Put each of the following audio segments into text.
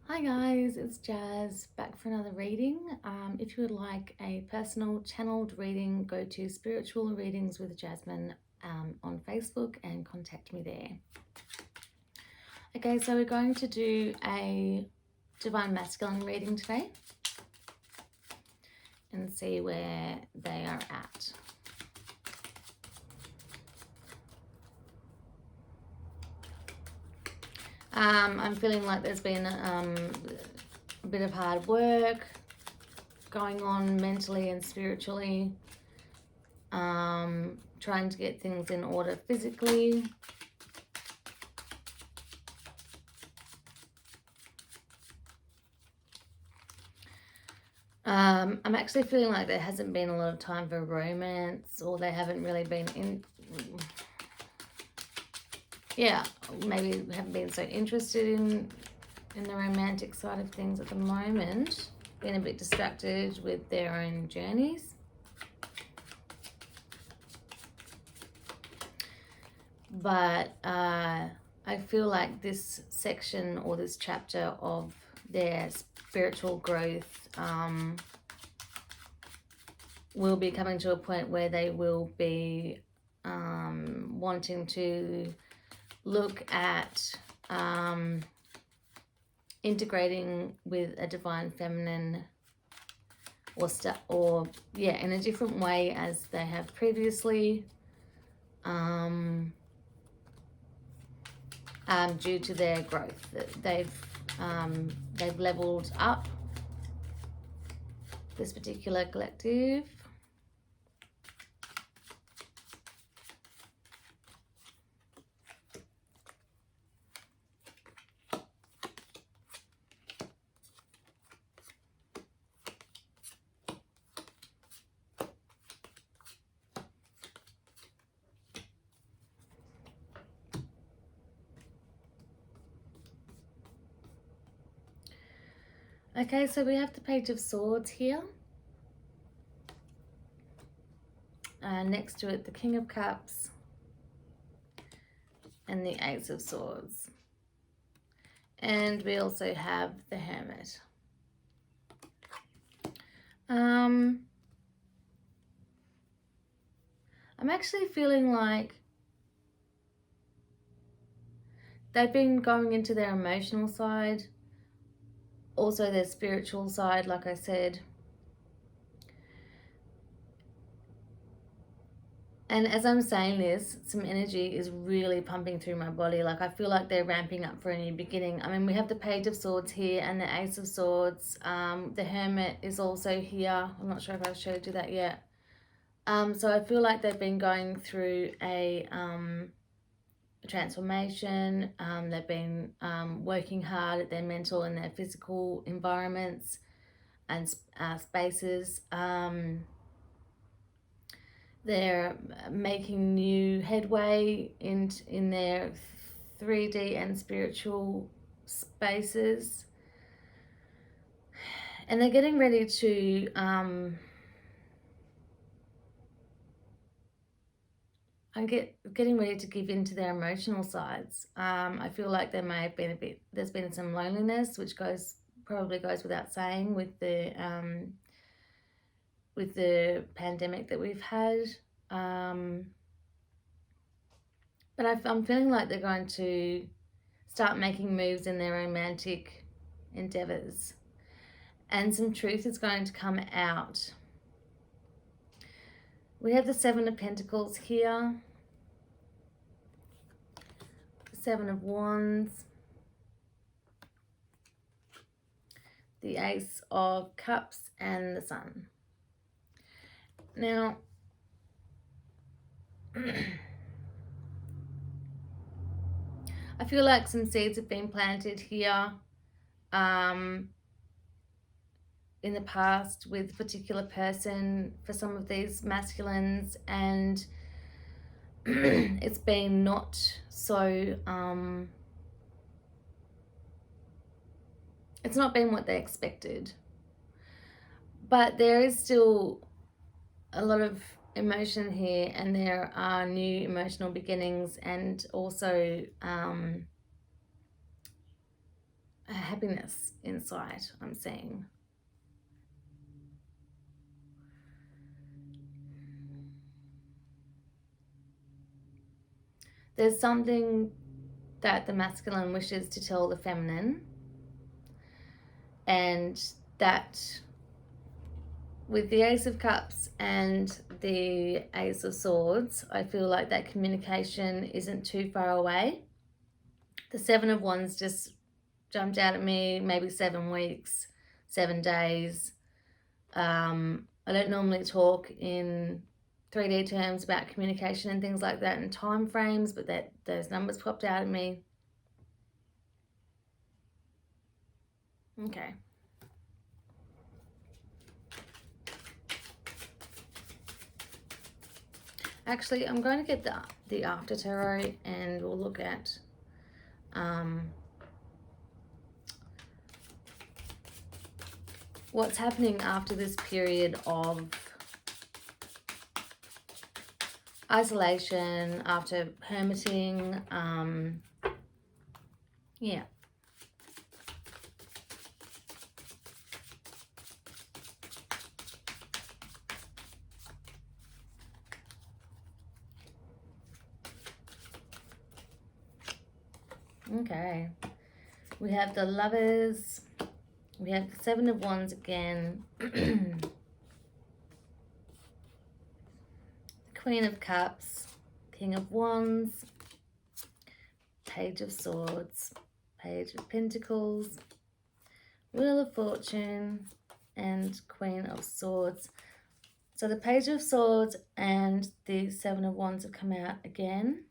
Hi guys, it's Jazz back for another reading. If you would like a personal channeled reading, go to Spiritual Readings with Jasmine on Facebook and contact me there. Okay, so we're going to do a Divine Masculine reading today and see where they are at. I'm feeling like there's been a bit of hard work going on mentally and spiritually, trying to get things in order physically. I'm actually feeling like there hasn't been a lot of time for romance, or they haven't really been maybe haven't been so interested in the romantic side of things at the moment, been a bit distracted with their own journeys. But I feel like this section or this chapter of their spiritual growth will be coming to a point where they will be wanting to look at integrating with a divine feminine or in a different way as they have previously, due to their growth. They've leveled up, this particular collective. Okay, so we have the Page of Swords here. Next to it, the King of Cups and the Ace of Swords. And we also have the Hermit. I'm actually feeling like they've been going into their emotional side, also their spiritual side, like I said. And as I'm saying this, some energy is really pumping through my body. Like I feel like they're ramping up for a new beginning. I mean, we have the Page of Swords here and the Ace of Swords. The Hermit is also here. I'm not sure if I've showed you that yet. So I feel like they've been going through a transformation. They've been working hard at their mental and their physical environments and spaces. They're making new headway in their 3D and spiritual spaces. And they're getting ready to getting ready to give into their emotional sides. I feel like there may have been there's been some loneliness, which probably goes without saying with the pandemic that we've had. But I'm feeling like they're going to start making moves in their romantic endeavors. And some truth is going to come out. We have the Seven of Pentacles here. The Seven of Wands. The Ace of Cups and the Sun. Now, I feel like some seeds have been planted here in the past with a particular person for some of these masculines, and it's been not so it's not been what they expected, but there is still a lot of emotion here, and there are new emotional beginnings, and also happiness inside, I'm seeing. There's something that the masculine wishes to tell the feminine, and that with the Ace of Cups and the Ace of Swords, I feel like that communication isn't too far away. The Seven of Wands just jumped out at me, maybe 7 weeks, 7 days. I don't normally talk in 3D terms about communication and things like that and time frames, but those numbers popped out at me. Okay. Actually, I'm going to get the After Tarot, and we'll look at what's happening after this period of isolation, after hermiting. Yeah. Okay. We have the Lovers. We have the Seven of Wands again. Queen of Cups. King of Wands. Page of Swords. Page of Pentacles. Wheel of Fortune. And Queen of Swords. So the Page of Swords and the Seven of Wands have come out again.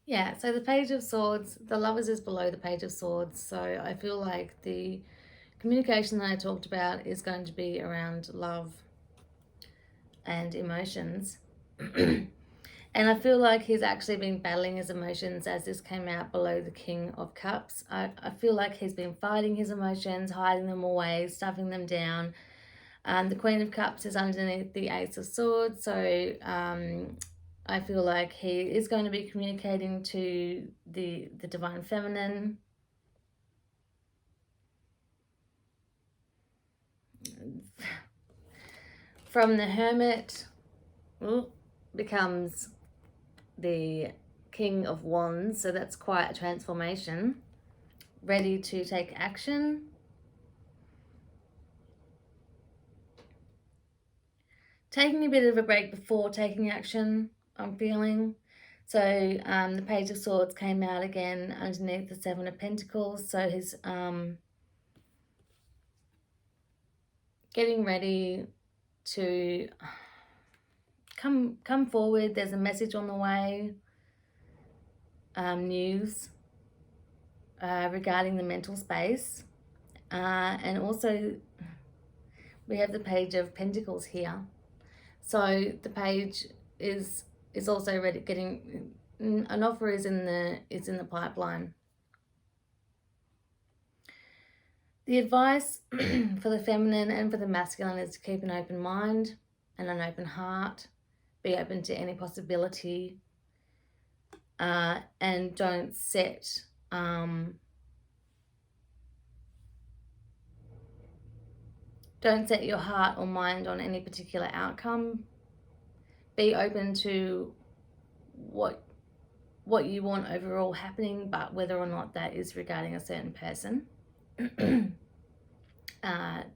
Yeah, so the Page of Swords, the Lovers is below the Page of Swords. So I feel like the communication that I talked about is going to be around love and emotions. And I feel like he's actually been battling his emotions as this came out below the King of Cups. I feel like he's been fighting his emotions, hiding them away, stuffing them down. The Queen of Cups is underneath the Ace of Swords. So I feel like he is going to be communicating to the Divine Feminine. From the Hermit becomes the King of Wands. So that's quite a transformation. Ready to take action. Taking a bit of a break before taking action, I'm feeling. So the Page of Swords came out again underneath the Seven of Pentacles. So he's getting ready to come forward. There's a message on the way. News regarding the mental space. And also we have the Page of Pentacles here. So the page is also ready, getting an offer is in the pipeline. The advice for the feminine and for the masculine is to keep an open mind and an open heart. Be open to any possibility, and don't set your heart or mind on any particular outcome. Be open to what you want overall happening, but whether or not that is regarding a certain person.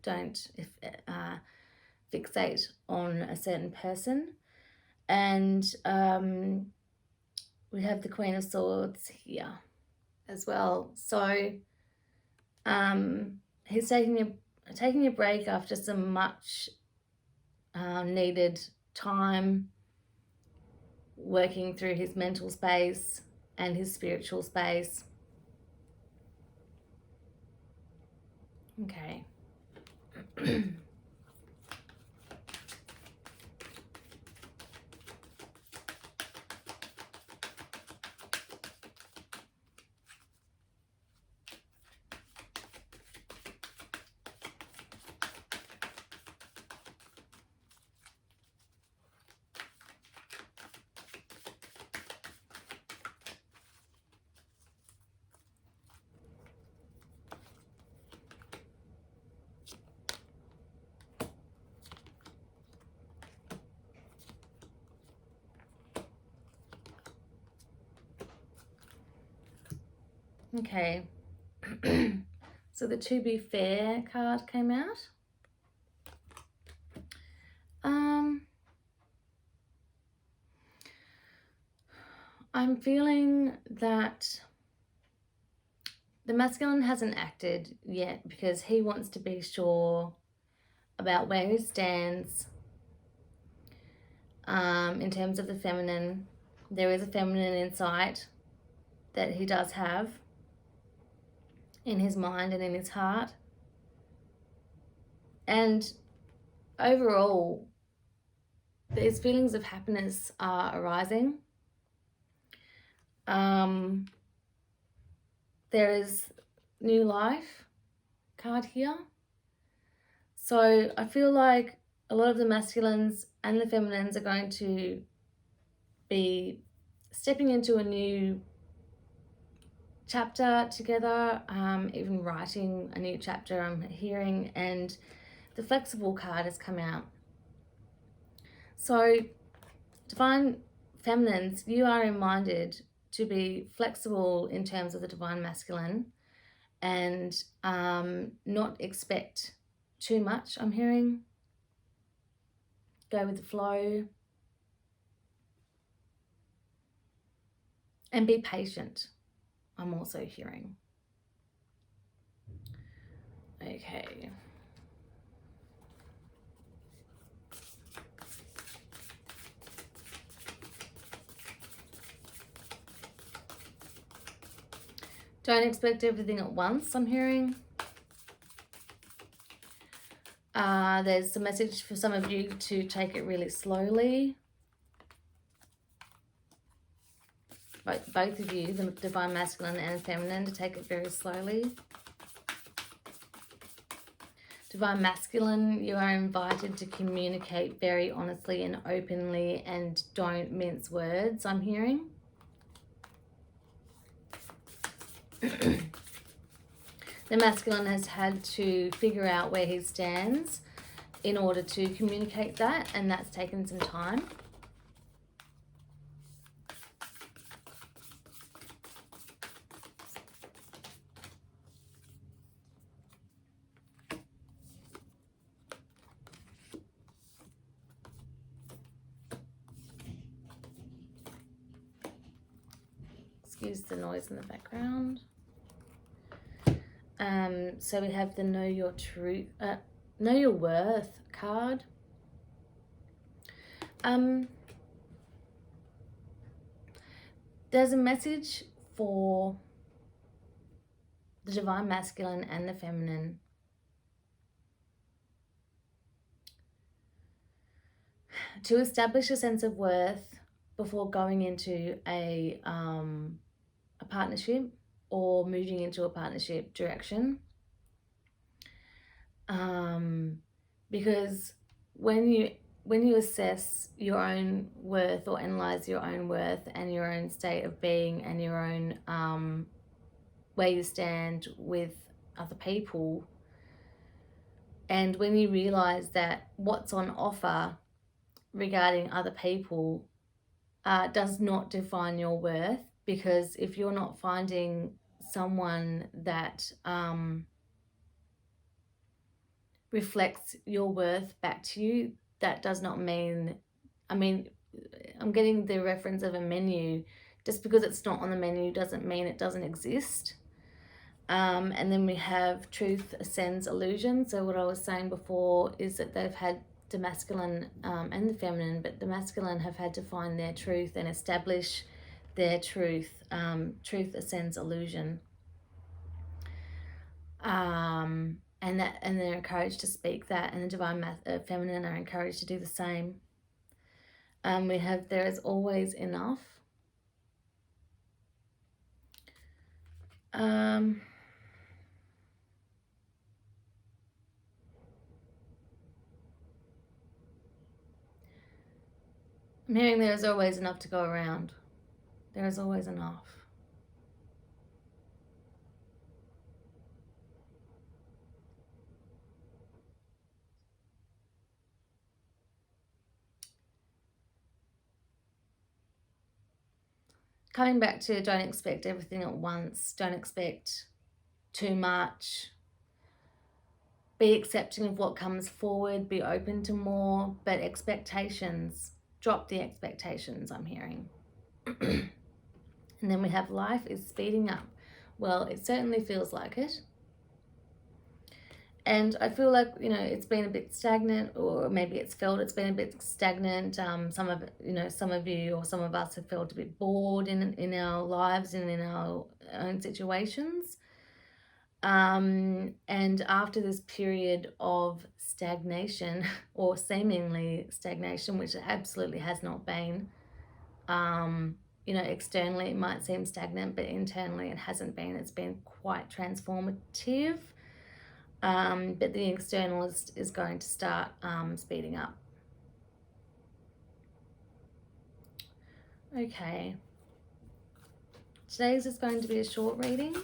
Don't fixate on a certain person. And we have the Queen of Swords here as well. So he's taking a break after some much needed time working through his mental space and his spiritual space. Okay. Okay. So the To Be Fair card came out. I'm feeling that the masculine hasn't acted yet because he wants to be sure about where he stands in terms of the feminine. There is a feminine insight that he does have in his mind and in his heart. And overall, these feelings of happiness are arising. There is new life card here. So I feel like a lot of the masculines and the feminines are going to be stepping into a new chapter together, even writing a new chapter I'm hearing, and the flexible card has come out. So divine feminines, you are reminded to be flexible in terms of the divine masculine and not expect too much, I'm hearing. Go with the flow. And be patient, I'm also hearing. Okay. Don't expect everything at once, I'm hearing. There's a message for some of you to take it really slowly. Both of you, the divine masculine and feminine, to take it very slowly. Divine masculine, you are invited to communicate very honestly and openly and don't mince words, I'm hearing. The masculine has had to figure out where he stands in order to communicate that, and that's taken some time. Excuse the noise in the background. So we have the Know Your Truth, Know Your Worth card. There's a message for the divine masculine and the feminine. To establish a sense of worth before going into a partnership or moving into a partnership direction. Because when you assess your own worth or analyze your own worth and your own state of being and your own where you stand with other people, and when you realize that what's on offer regarding other people does not define your worth, because if you're not finding someone that reflects your worth back to you, that does not mean, I'm getting the reference of a menu. Just because it's not on the menu doesn't mean it doesn't exist. And then we have truth ascends illusion. So what I was saying before is that they've had the masculine and the feminine, but the masculine have had to find their truth and establish their truth. Truth ascends illusion. And they're encouraged to speak that, and the divine feminine are encouraged to do the same. We have there is always enough. I'm hearing there is always enough to go around. There is always enough. coming back to don't expect everything at once, don't expect too much, be accepting of what comes forward, be open to more, but expectations, drop the expectations, I'm hearing. And then we have life is speeding up. Well, it certainly feels like it. And I feel like, it's been a bit stagnant, or maybe it's felt it's been a bit stagnant. Some of you or some of us have felt a bit bored in our lives and in our own situations. And after this period of stagnation or seemingly stagnation, which it absolutely has not been, externally it might seem stagnant, but internally it hasn't been. It's been quite transformative. But the external is going to start speeding up. Okay. Today's is going to be a short reading.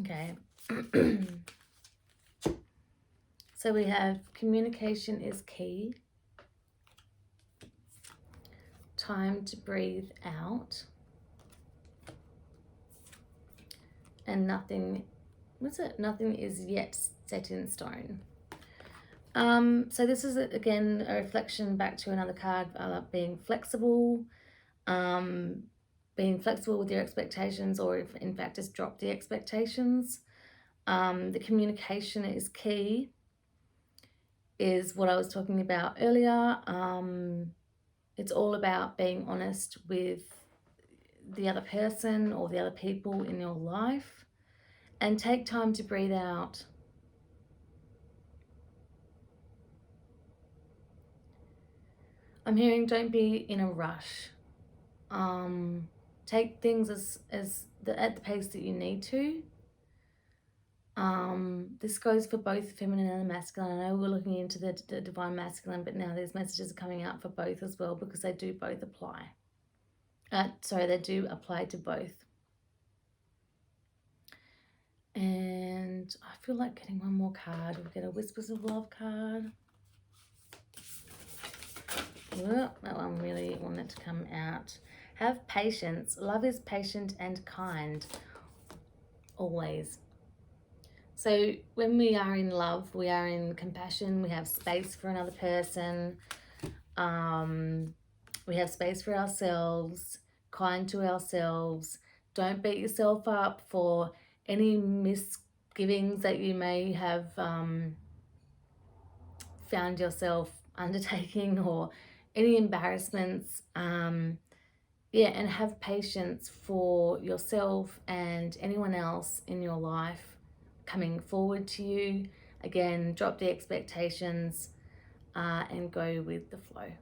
Okay. So we have communication is key. Time to breathe out. And nothing is yet set in stone. So this is, again, a reflection back to another card, being flexible. Being flexible with your expectations, or if in fact just drop the expectations. The communication is key, is what I was talking about earlier. It's all about being honest with the other person or the other people in your life, and take time to breathe out. I'm hearing don't be in a rush. Take things at the pace that you need to. This goes for both feminine and masculine. I know we're looking into the divine masculine, but now these messages are coming out for both as well, because they do both apply. They do apply to both. And I feel like getting one more card. We'll get a Whispers of Love card. Well, that one really wanted to come out. Have patience. Love is patient and kind. Always. So when we are in love, we are in compassion. We have space for another person. We have space for ourselves. Kind to ourselves. Don't beat yourself up for any misgivings that you may have found yourself undertaking, or any embarrassments. And have patience for yourself and anyone else in your life coming forward to you. Again, drop the expectations and go with the flow.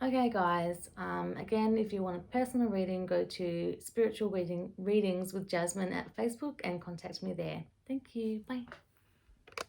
Okay, guys. Again, if you want a personal reading, go to Spiritual Readings with Jasmine at Facebook and contact me there. Thank you. Bye.